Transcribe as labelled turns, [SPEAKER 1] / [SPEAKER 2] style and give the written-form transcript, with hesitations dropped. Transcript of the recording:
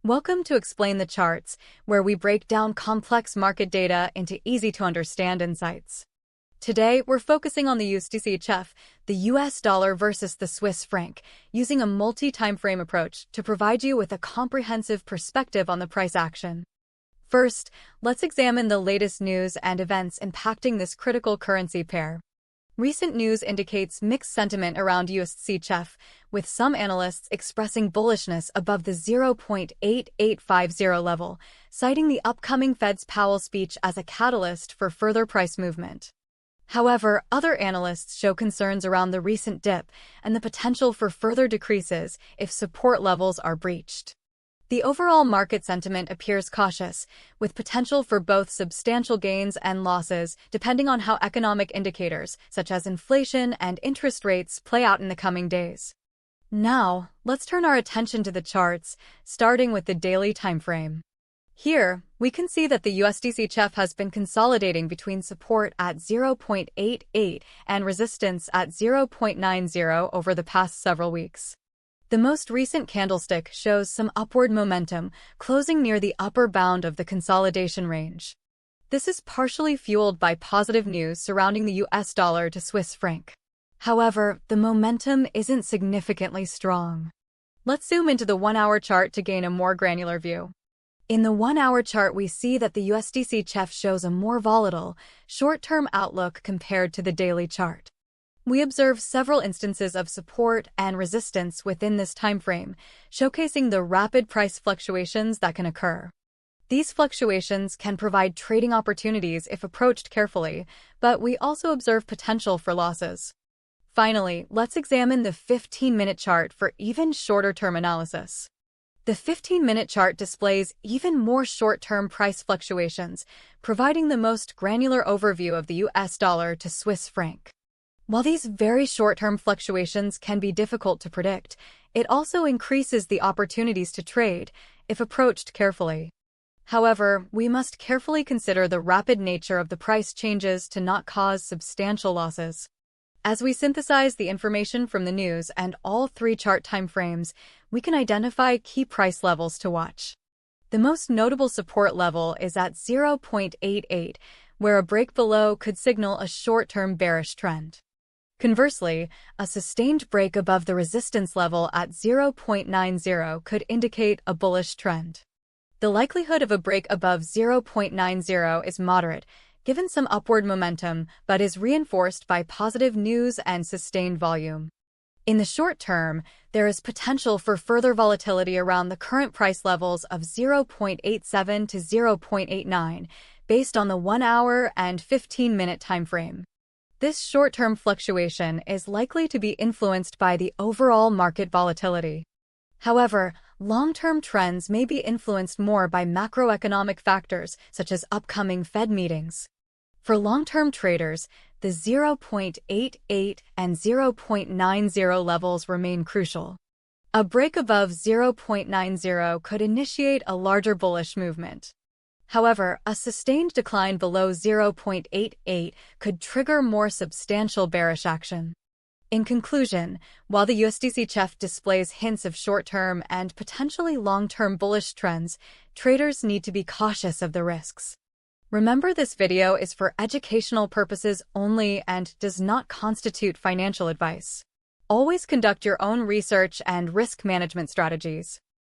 [SPEAKER 1] Welcome to Explain the Charts, where we break down complex market data into easy-to-understand insights. Today, we're focusing on the USDCHF, the US dollar versus the Swiss franc, using a multi-timeframe approach to provide you with a comprehensive perspective on the price action. First, let's examine the latest news and events impacting this critical currency pair. Recent news indicates mixed sentiment around USDCHF, with some analysts expressing bullishness above the 0.8850 level, citing the upcoming Fed's Powell speech as a catalyst for further price movement. However, other analysts show concerns around the recent dip and the potential for further decreases if support levels are breached. The overall market sentiment appears cautious, with potential for both substantial gains and losses depending on how economic indicators, such as inflation and interest rates, play out in the coming days. Now, let's turn our attention to the charts, starting with the daily timeframe. Here, we can see that the USDCHF has been consolidating between support at 0.88 and resistance at 0.90 over the past several weeks. The most recent candlestick shows some upward momentum, closing near the upper bound of the consolidation range. This is partially fueled by positive news surrounding the US dollar to Swiss franc. However, the momentum isn't significantly strong. Let's zoom into the 1-hour chart to gain a more granular view. In the 1-hour chart, we see that the USDCHF shows a more volatile, short-term outlook compared to the daily chart. We observe several instances of support and resistance within this timeframe, showcasing the rapid price fluctuations that can occur. These fluctuations can provide trading opportunities if approached carefully, but we also observe potential for losses. Finally, let's examine the 15-minute chart for even shorter-term analysis. The 15-minute chart displays even more short-term price fluctuations, providing the most granular overview of the US dollar to Swiss franc. While these very short-term fluctuations can be difficult to predict, it also increases the opportunities to trade if approached carefully. However, we must carefully consider the rapid nature of the price changes to not cause substantial losses. As we synthesize the information from the news and all three chart timeframes, we can identify key price levels to watch. The most notable support level is at 0.88, where a break below could signal a short-term bearish trend. Conversely, a sustained break above the resistance level at 0.90 could indicate a bullish trend. The likelihood of a break above 0.90 is moderate, given some upward momentum, but is reinforced by positive news and sustained volume. In the short term, there is potential for further volatility around the current price levels of 0.87 to 0.89, based on the 1-hour and 15-minute timeframe. This short-term fluctuation is likely to be influenced by the overall market volatility. However, long-term trends may be influenced more by macroeconomic factors such as upcoming Fed meetings. For long-term traders, the 0.88 and 0.90 levels remain crucial. A break above 0.90 could initiate a larger bullish movement. However, a sustained decline below 0.88 could trigger more substantial bearish action. In conclusion, while the USDCHF displays hints of short-term and potentially long-term bullish trends, traders need to be cautious of the risks. Remember, this video is for educational purposes only and does not constitute financial advice. Always conduct your own research and risk management strategies.